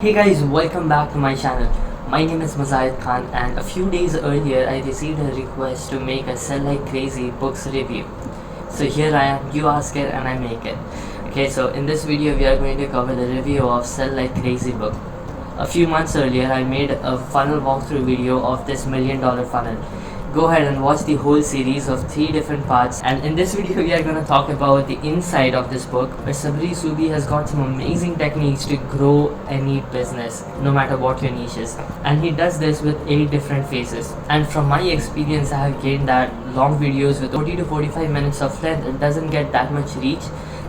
Hey guys, welcome back to my channel. My name is Mazahid Khan and a few days earlier I received a request to make a Sell Like Crazy books review. So here I am, you ask it and I make it. Okay, so in this video we are going to cover the review of Sell Like Crazy book. A few months earlier I made a funnel walkthrough video of this $1 million funnel. Go ahead and watch the whole series of 3 different parts, and in this video we are going to talk about the inside of this book where Sabri Suby has got some amazing techniques to grow any business no matter what your niche is, and he does this with 8 different phases. And from my experience I have gained that long videos with 40 to 45 minutes of length, it doesn't get that much reach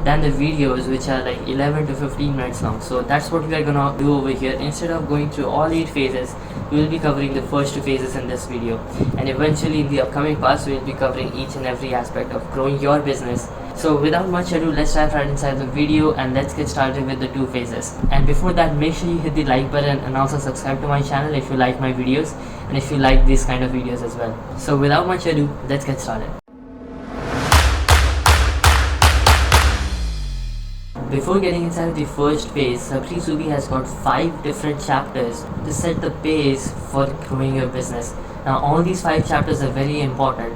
than the videos which are like 11 to 15 minutes long. So that's what we are gonna do over here. Instead of going through all 8 phases, we will be covering the first 2 phases in this video, and eventually in the upcoming parts we will be covering each and every aspect of growing your business. So without much ado, let's dive right inside the video and let's get started with the 2 phases. And before that, make sure you hit the like button and also subscribe to my channel if you like my videos and if you like these kind of videos as well. So without much ado, let's get started. Before getting inside the first phase, Sabri Suby has got 5 different chapters to set the pace for growing your business. Now all these 5 chapters are very important,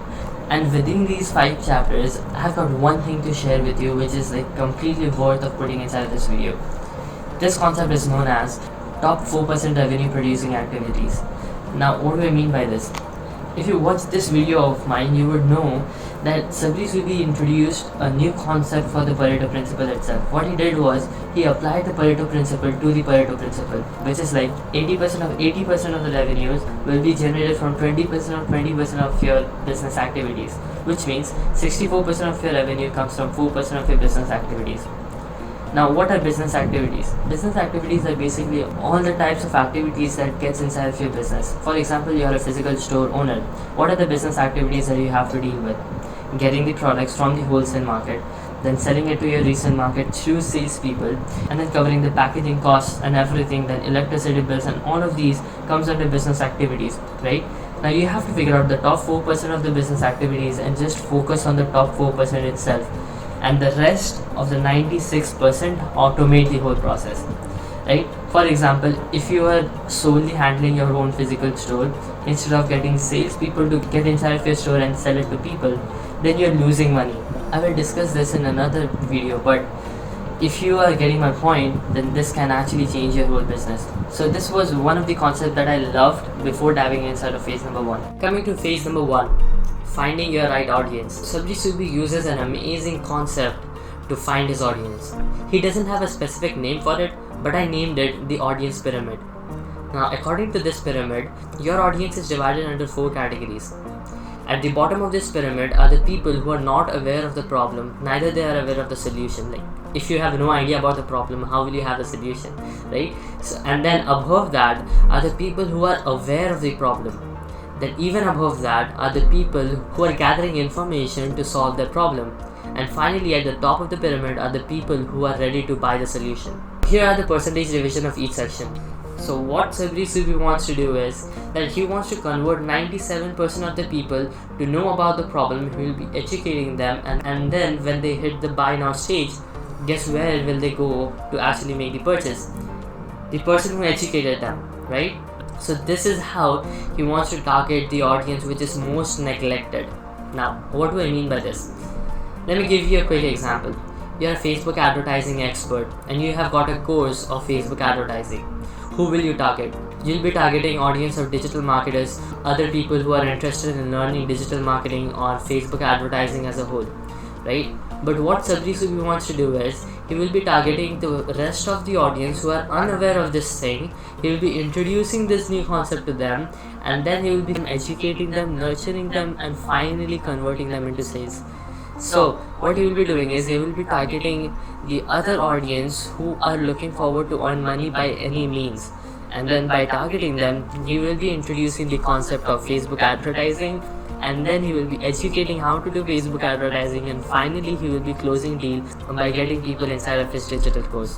and within these 5 chapters I have got one thing to share with you which is like completely worth of putting inside this video. This concept is known as top 4% revenue producing activities. Now what do I mean by this? If you watch this video of mine, you would know that Sabri Suby introduced a new concept for the Pareto principle itself. What he did was, he applied the Pareto principle to the Pareto principle, which is like 80% of the revenues will be generated from 20% of your business activities, which means 64% of your revenue comes from 4% of your business activities. Now what are business activities? Business activities are basically all the types of activities that gets inside of your business. For example, you are a physical store owner. What are the business activities that you have to deal with? Getting the products from the wholesale market, then selling it to your resale market through salespeople, and then covering the packaging costs and everything, then electricity bills, and all of these comes under business activities, right? Now you have to figure out the top 4% of the business activities and just focus on the top 4% itself, and the rest of the 96% automate the whole process, right? For example, if you are solely handling your own physical store, instead of getting salespeople to get inside of your store and sell it to people, then you're losing money. I will discuss this in another video, but if you are getting my point, then this can actually change your whole business. So this was one of the concepts that I loved before diving inside of phase number 1. Coming to phase number 1, finding your right audience. Sabri Suby uses an amazing concept to find his audience. He doesn't have a specific name for it, but I named it the audience pyramid. Now according to this pyramid, your audience is divided into 4 categories. At the bottom of this pyramid are the people who are not aware of the problem, neither they are aware of the solution. Like, if you have no idea about the problem, how will you have a solution, right? So, and then above that are the people who are aware of the problem. Then even above that are the people who are gathering information to solve their problem. And finally at the top of the pyramid are the people who are ready to buy the solution. Here are the percentage division of each section. So what Sabri Suby wants to do is that he wants to convert 97% of the people to know about the problem. He will be educating them, and then when they hit the buy now stage, guess where will they go to actually make the purchase? The person who educated them, right? So this is how he wants to target the audience which is most neglected. Now what do I mean by this? Let me give you a quick example. You are a Facebook advertising expert and you have got a course of Facebook advertising. Who will you target? You'll be targeting audience of digital marketers, other people who are interested in learning digital marketing or Facebook advertising as a whole, right? But what Sabri Suby wants to do is, he will be targeting the rest of the audience who are unaware of this thing. He will be introducing this new concept to them, and then he will be educating them, nurturing them, and finally converting them into sales. So what he will be doing is, he will be targeting the other audience who are looking forward to earn money by any means, and then by targeting them he will be introducing the concept of Facebook advertising, and then he will be educating how to do Facebook advertising, and finally he will be closing deal by getting people inside of his digital course.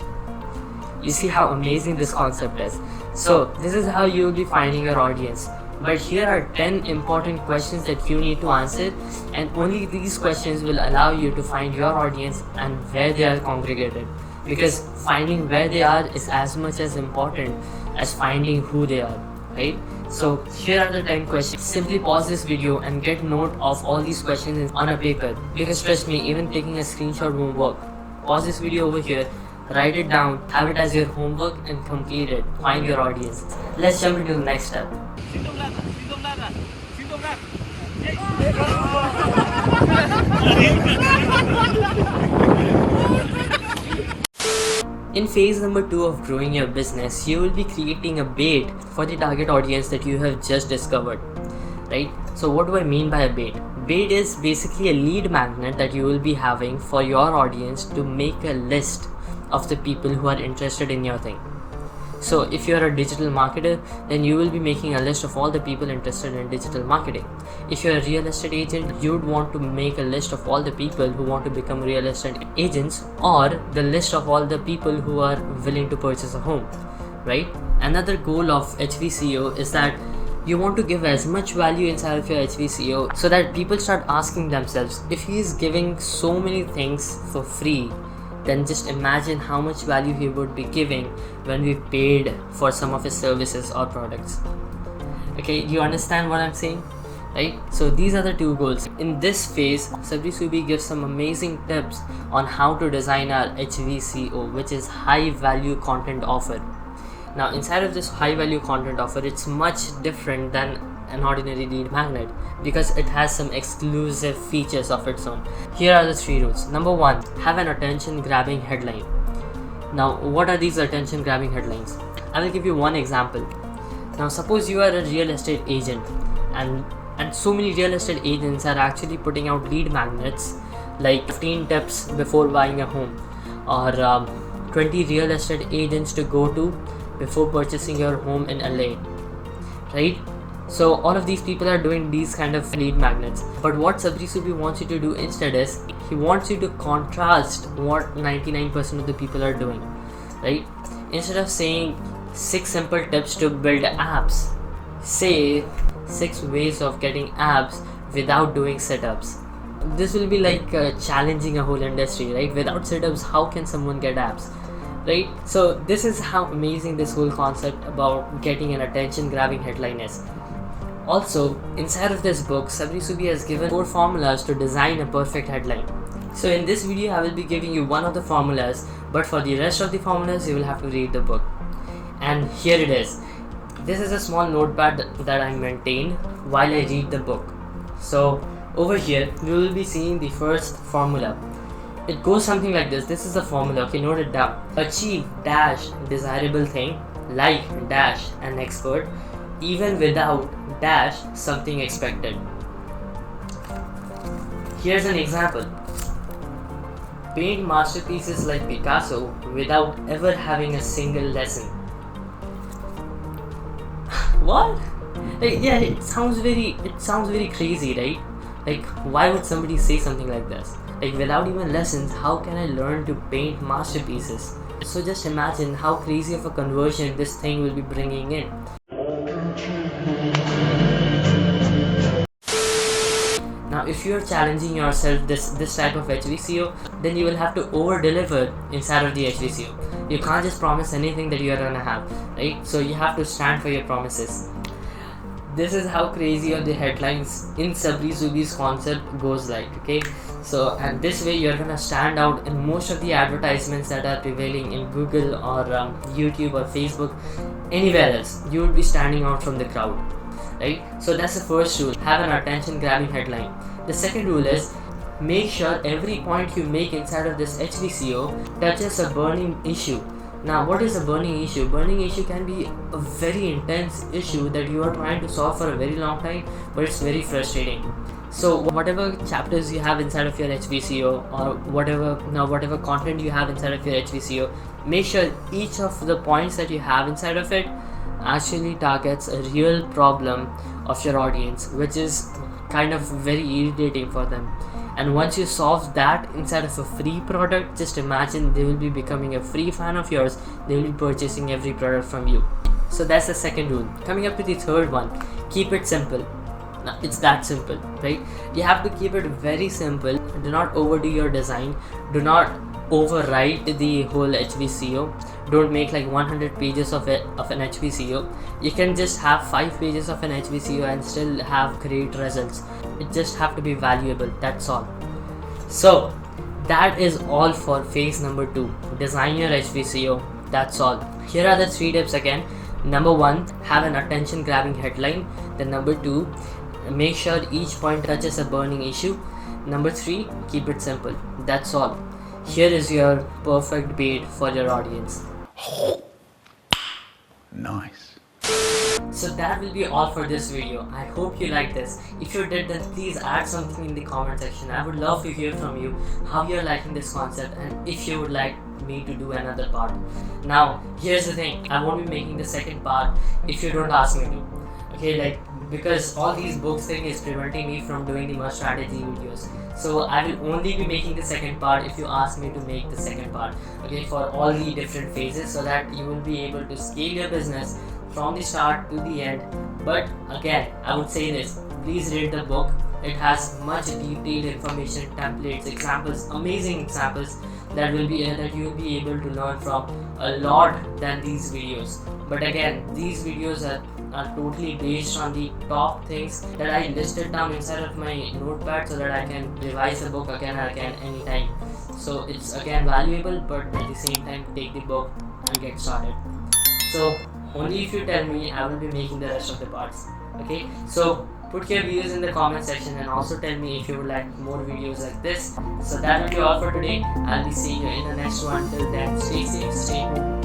You see how amazing this concept is. So this is how you will be finding your audience. But here are 10 important questions that you need to answer, and only these questions will allow you to find your audience and where they are congregated. because finding where they are is as much as important as finding who they are, right? So here are the 10 questions. Simply pause this video and get note of all these questions on a paper, because trust me, even taking a screenshot won't work. Pause this video over here, write it down, have it as your homework and complete it. Find your audience. Let's jump into the next step. In phase number 2 of growing your business, you will be creating a bait for the target audience that you have just discovered, right? So what do I mean by a bait? Bait is basically a lead magnet that you will be having for your audience to make a list of the people who are interested in your thing. So if you're a digital marketer, then you will be making a list of all the people interested in digital marketing. If you're a real estate agent, you'd want to make a list of all the people who want to become real estate agents, or the list of all the people who are willing to purchase a home, right? Another goal of HVCO is that you want to give as much value inside of your HVCO so that people start asking themselves, if he is giving so many things for free, then just imagine how much value he would be giving when we paid for some of his services or products. Okay, you understand what I'm saying, right? So these are the 2 goals. In this phase, Sabri Suby gives some amazing tips on how to design our HVCO, which is high value content offer. Now inside of this high value content offer, it's much different than an ordinary lead magnet because it has some exclusive features of its own. Here are the 3 rules. Number 1, have an attention grabbing headline. Now what are these attention grabbing headlines? I will give you one example. Now suppose you are a real estate agent, and so many real estate agents are actually putting out lead magnets like 15 tips before buying a home, or 20 real estate agents to go to before purchasing your home in LA, right? So all of these people are doing these kind of lead magnets, but what Sabri Suby wants you to do instead is he wants you to contrast what 99% of the people are doing, right? Instead of saying 6 simple tips to build apps, say 6 ways of getting apps without doing setups. This will be like challenging a whole industry, right? Without setups, how can someone get apps, right? So this is how amazing this whole concept about getting an attention grabbing headline is. Also, inside of this book, Sabri Suby has given 4 formulas to design a perfect headline. So in this video, I will be giving you one of the formulas, but for the rest of the formulas, you will have to read the book. And here it is. This is a small notepad that I maintain while I read the book. So over here, we will be seeing the first formula. It goes something like this. This is the formula. Okay, note it down. Achieve dash desirable thing, like dash an expert, even without dash something expected. Here's an example. Paint masterpieces like Picasso without ever having a single lesson. What? Like, yeah, it sounds very crazy, right? Like, why would somebody say something like this? Like, without even lessons, how can I learn to paint masterpieces? So just imagine how crazy of a conversion this thing will be bringing in. Now if you are challenging yourself this type of HVCO, then you will have to over deliver inside of the HVCO. You can't just promise anything that you are gonna have, right? So you have to stand for your promises. This is how crazy of the headlines in Sabri Suby's concept goes like, okay? So, and this way you're gonna stand out in most of the advertisements that are prevailing in Google or YouTube or Facebook, anywhere else. You will be standing out from the crowd, right? So that's the first rule, have an attention grabbing headline. The second rule is, make sure every point you make inside of this HVCO touches a burning issue. Now what is a burning issue? Burning issue can be a very intense issue that you are trying to solve for a very long time, but it's very frustrating. So whatever chapters you have inside of your HVCO, or whatever content you have inside of your HVCO, make sure each of the points that you have inside of it actually targets a real problem of your audience, which is kind of very irritating for them. And once you solve that inside of a free product, just imagine they will be becoming a free fan of yours. They will be purchasing every product from you. So that's the second rule. Coming up to the third one, keep it simple. Now, it's that simple, right? You have to keep it very simple. Do not overdo your design. Do not overwrite the whole HVCO. Don't make like 100 pages of an HVCO. You can just have 5 pages of an HVCO and still have great results. It just have to be valuable, that's all. So that is all for phase number 2, design your HVCO. That's all. Here are the 3 tips again. Number 1, have an attention grabbing headline. Then number 2, make sure each point touches a burning issue. Number 3, keep it simple. That's all. Here is your perfect bait for your audience. Nice. So that will be all for this video. I hope you liked this. If you did, then please add something in the comment section. I would love to hear from you how you're liking this concept and if you would like me to do another part. Now here's the thing, I won't be making the second part if you don't ask me to. Okay, like, because all these books thing is preventing me from doing the more strategy videos. So I will only be making the second part if you ask me to make the second part. Okay, for all the different phases, so that you will be able to scale your business from the start to the end. But again, I would say this, please read the book. It has much detailed information, templates, examples, amazing examples that you will be able to learn from a lot than these videos. But again, these videos are totally based on the top things that I listed down inside of my notepad so that I can revise the book again and again anytime. So it's again valuable, but at the same time take the book and get started. So only if you tell me, I will be making the rest of the parts. Okay, so put your views in the comment section and also tell me if you would like more videos like this. So that will be all for today. I'll be seeing you in the next one. Till then, stay safe, stay home.